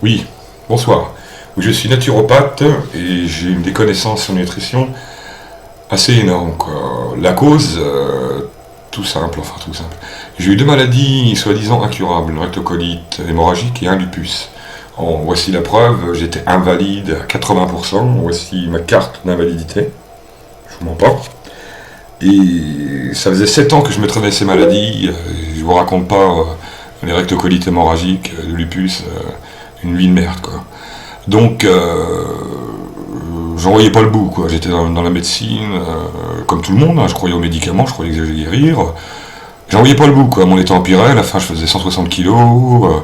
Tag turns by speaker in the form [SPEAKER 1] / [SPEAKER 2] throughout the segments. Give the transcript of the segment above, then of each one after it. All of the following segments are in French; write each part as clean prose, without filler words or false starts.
[SPEAKER 1] Oui, bonsoir. Oui, je suis naturopathe et j'ai des connaissances en nutrition assez énormes, quoi. La cause, tout simple, enfin tout simple. J'ai eu deux maladies soi-disant incurables, une rectocolite hémorragique et un lupus. Voici la preuve, j'étais invalide à 80%, voici ma carte d'invalidité, je vous mens pas. Et ça faisait 7 ans que je me traînais ces maladies, je vous raconte pas les rectocolites hémorragiques, le lupus, une vie de merde, quoi. Donc, j'en voyais pas le bout, quoi. J'étais dans la médecine, comme tout le monde, hein. Je croyais aux médicaments, je croyais que j'allais guérir. J'en voyais pas le bout, quoi. Mon état empirait, à la fin je faisais 160 kilos,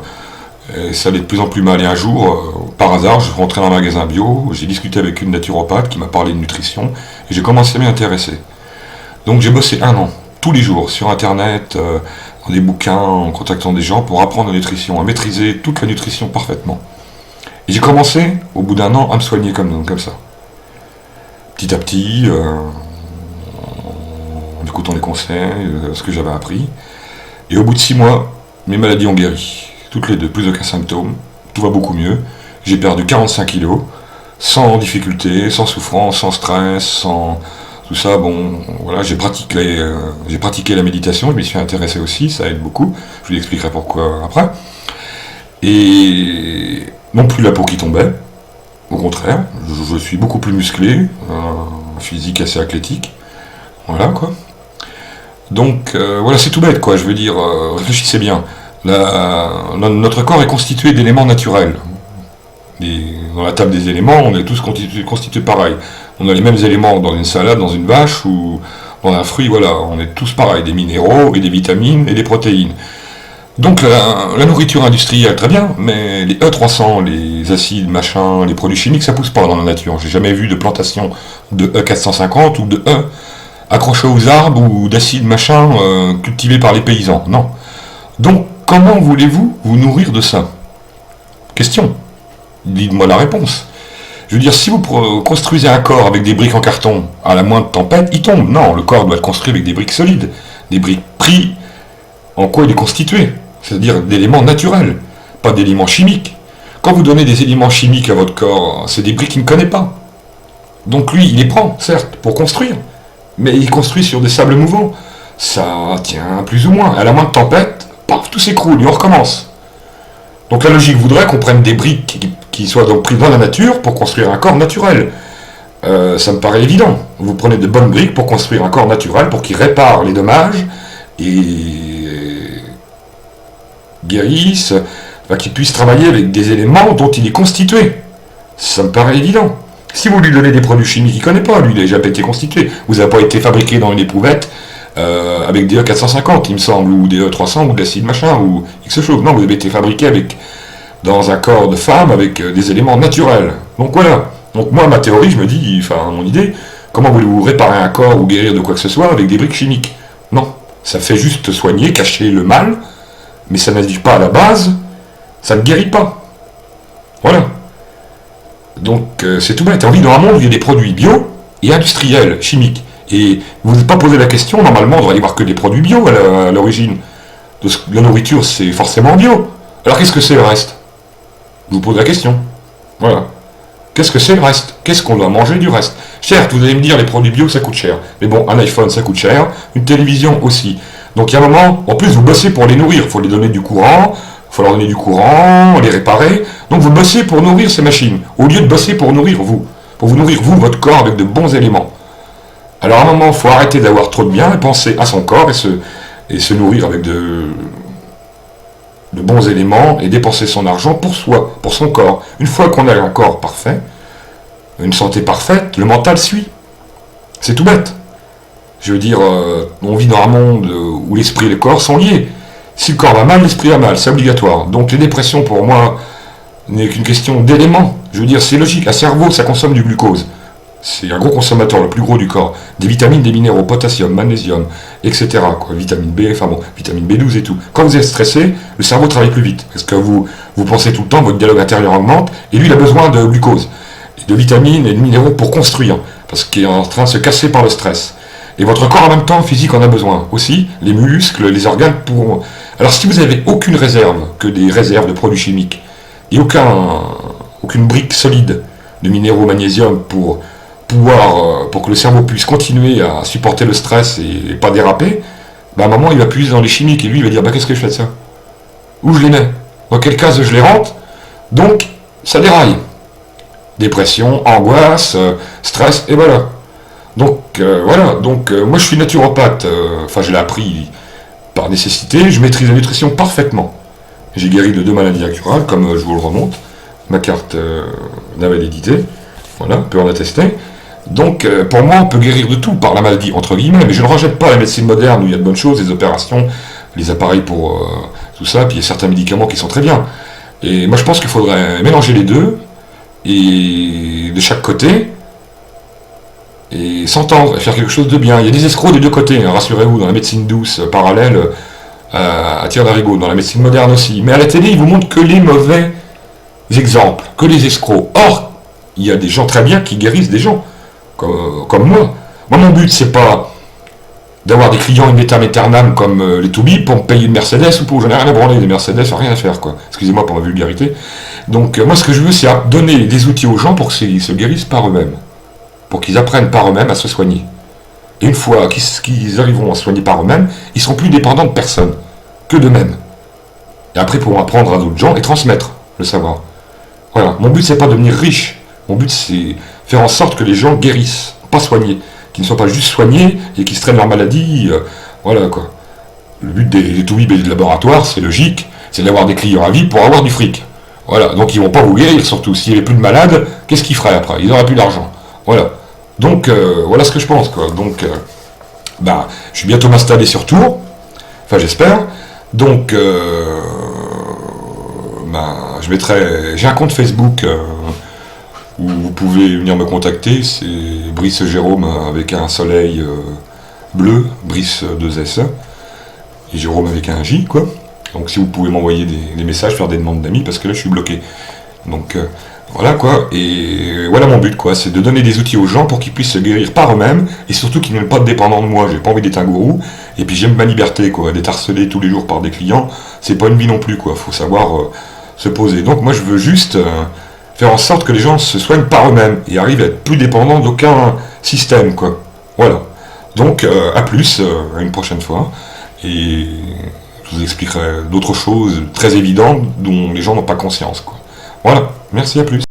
[SPEAKER 1] et ça allait de plus en plus mal. Et un jour, par hasard, je rentrais dans un magasin bio, j'ai discuté avec une naturopathe qui m'a parlé de nutrition, et j'ai commencé à m'y intéresser. Donc j'ai bossé 1 an, tous les jours, sur internet, dans des bouquins, en contactant des gens pour apprendre la nutrition, à maîtriser toute la nutrition parfaitement. Et j'ai commencé, au bout d'1 an, à me soigner comme ça. Petit à petit, en écoutant les conseils, ce que j'avais appris. Et au bout de 6 mois, mes maladies ont guéri. Toutes les deux, plus aucun symptôme. Tout va beaucoup mieux. J'ai perdu 45 kilos, sans difficulté, sans souffrance, sans stress, sans tout ça. Bon, voilà, j'ai pratiqué la méditation, je m'y suis intéressé aussi, ça aide beaucoup. Je vous expliquerai pourquoi après. Et non plus la peau qui tombait, au contraire, je suis beaucoup plus musclé, physique assez athlétique, voilà quoi. Donc voilà, c'est tout bête quoi, je veux dire, réfléchissez bien. Notre corps est constitué d'éléments naturels. Dans la table des éléments, on est tous constitués pareil. On a les mêmes éléments dans une salade, dans une vache ou dans un fruit, voilà, on est tous pareils, des minéraux et des vitamines et des protéines. Donc la nourriture industrielle, très bien, mais les E300, les acides, machin, les produits chimiques, ça pousse pas dans la nature. J'ai jamais vu de plantation de E450 ou de E accrochés aux arbres ou d'acides, machin, cultivés par les paysans. Non. Donc comment voulez-vous vous nourrir de ça? Question. Dites-moi la réponse. Je veux dire, si vous construisez un corps avec des briques en carton, à la moindre tempête, il tombe. Non, le corps doit être construit avec des briques solides, des briques pris en quoi il est constitué, c'est-à-dire d'éléments naturels, pas d'éléments chimiques. Quand vous donnez des éléments chimiques à votre corps, c'est des briques qu'il ne connaît pas. Donc lui, il les prend, certes, pour construire, mais il construit sur des sables mouvants. Ça tient plus ou moins. À la moindre tempête, paf, tout s'écroule, et on recommence. Donc la logique voudrait qu'on prenne des briques qui soient donc prises dans la nature pour construire un corps naturel. Ça me paraît évident. Vous prenez de bonnes briques pour construire un corps naturel, pour qu'il répare les dommages, et guérisse, qu'il puisse travailler avec des éléments dont il est constitué. Ça me paraît évident. Si vous lui donnez des produits chimiques qu'il ne connaît pas, lui il n'a jamais été constitué. Vous n'avez pas été fabriqué dans une éprouvette avec des E450, il me semble, ou des E300, ou de l'acide machin, ou X chose. Non, vous avez été fabriqué dans un corps de femme avec des éléments naturels. Donc voilà. Donc moi, ma théorie, je me dis, enfin mon idée, comment voulez-vous réparer un corps ou guérir de quoi que ce soit avec des briques chimiques? Non. Ça fait juste soigner, cacher le mal, mais ça n'agit pas à la base, ça ne guérit pas. Voilà. Donc c'est tout bête. On vit dans un monde où il y a des produits bio et industriels, chimiques. Et vous n'êtes pas posé la question, normalement on devrait y avoir que des produits bio à l'origine. La nourriture c'est forcément bio. Alors qu'est-ce que c'est le reste? Je vous pose la question. Voilà. Qu'est-ce que c'est le reste? Qu'est-ce qu'on doit manger du reste? Certes, vous allez me dire les produits bio ça coûte cher. Mais bon, un iPhone ça coûte cher, une télévision aussi. Donc il y a un moment, en plus vous bossez pour les nourrir, il faut les donner du courant, il faut leur donner du courant, les réparer. Donc vous bossez pour nourrir ces machines, au lieu de bosser pour nourrir vous. Pour vous nourrir vous, votre corps, avec de bons éléments. Alors à un moment, il faut arrêter d'avoir trop de biens et penser à son corps et se nourrir avec de bons éléments et dépenser son argent pour soi, pour son corps. Une fois qu'on a un corps parfait, une santé parfaite, le mental suit. C'est tout bête. Je veux dire, on vit dans un monde où l'esprit et le corps sont liés. Si le corps va mal, l'esprit va mal, c'est obligatoire. Donc les dépressions, pour moi, n'est qu'une question d'éléments. Je veux dire, c'est logique. Un cerveau, ça consomme du glucose. C'est un gros consommateur, le plus gros du corps. Des vitamines, des minéraux, potassium, magnésium, etc. Quoi. Vitamine B, enfin bon, vitamine B12 et tout. Quand vous êtes stressé, le cerveau travaille plus vite. Parce que vous pensez tout le temps, votre dialogue intérieur augmente, et lui, il a besoin de glucose, de vitamines et de minéraux pour construire. Parce qu'il est en train de se casser par le stress. Et votre corps en même temps, physique, en a besoin. Aussi, les muscles, les organes pour... Alors si vous n'avez aucune réserve, que des réserves de produits chimiques, et aucune brique solide de minéraux magnésium pour pour que le cerveau puisse continuer à supporter le stress et pas déraper, bah à un moment il va puiser dans les chimiques et lui il va dire bah qu'est-ce que je fais de ça? Où je les mets? Dans quelle case je les rentre? Donc ça déraille. Dépression, angoisse, stress, et voilà. Donc moi je suis naturopathe, enfin je l'ai appris par nécessité, je maîtrise la nutrition parfaitement. J'ai guéri de 2 maladies incurables, comme je vous le remonte, ma carte Navel éditée, voilà, on peut en attester. Donc pour moi on peut guérir de tout par la maladie, entre guillemets, mais je ne rejette pas la médecine moderne où il y a de bonnes choses, les opérations, les appareils pour tout ça, puis il y a certains médicaments qui sont très bien. Et moi je pense qu'il faudrait mélanger les deux, et de chaque côté, et s'entendre, et faire quelque chose de bien. Il y a des escrocs des deux côtés, hein, rassurez-vous, dans la médecine douce, parallèle, à tir d'arigot, dans la médecine moderne aussi. Mais à la télé, ils vous montrent que les mauvais exemples, que les escrocs. Or, il y a des gens très bien qui guérissent des gens, comme moi. Moi, mon but, c'est pas d'avoir des clients in vitam aeternam comme les toubibs pour me payer une Mercedes ou pour... J'en ai rien à branler, des Mercedes, rien à faire, quoi. Excusez-moi pour ma vulgarité. Donc, moi, ce que je veux, c'est donner des outils aux gens pour qu'ils se guérissent par eux-mêmes. Pour qu'ils apprennent par eux-mêmes à se soigner. Et une fois qu'ils arriveront à se soigner par eux-mêmes, ils seront plus dépendants de personne, que d'eux-mêmes. Et après, ils pourront apprendre à d'autres gens et transmettre le savoir. Voilà. Mon but, c'est pas devenir riche. Mon but, c'est faire en sorte que les gens guérissent, pas soignés. Qu'ils ne soient pas juste soignés et qu'ils se traînent leur maladie. Voilà, quoi. Le but des toubibs et des laboratoires, c'est logique, c'est d'avoir des clients à vie pour avoir du fric. Voilà. Donc, ils vont pas vous guérir, surtout. S'il n'y avait plus de malades, qu'est-ce qu'ils feraient après? Ils n'auraient plus d'argent. Voilà. Donc, voilà ce que je pense, quoi. Donc, je suis bientôt m'installer sur Tours. Enfin, j'espère. Donc, je mettrai... J'ai un compte Facebook où vous pouvez venir me contacter. C'est Brice Jérôme avec un soleil bleu, Brice 2S. Et Jérôme avec un J, quoi. Donc, si vous pouvez m'envoyer des messages, faire des demandes d'amis, parce que là, je suis bloqué. Donc... voilà quoi, et voilà mon but quoi, c'est de donner des outils aux gens pour qu'ils puissent se guérir par eux-mêmes, et surtout qu'ils ne soient pas dépendants de moi, j'ai pas envie d'être un gourou, et puis j'aime ma liberté quoi, d'être harcelé tous les jours par des clients, c'est pas une vie non plus quoi, faut savoir se poser. Donc moi je veux juste faire en sorte que les gens se soignent par eux-mêmes, et arrivent à être plus dépendants d'aucun système quoi, voilà. Donc à plus, à une prochaine fois, et je vous expliquerai d'autres choses très évidentes dont les gens n'ont pas conscience quoi. Voilà, merci, à plus.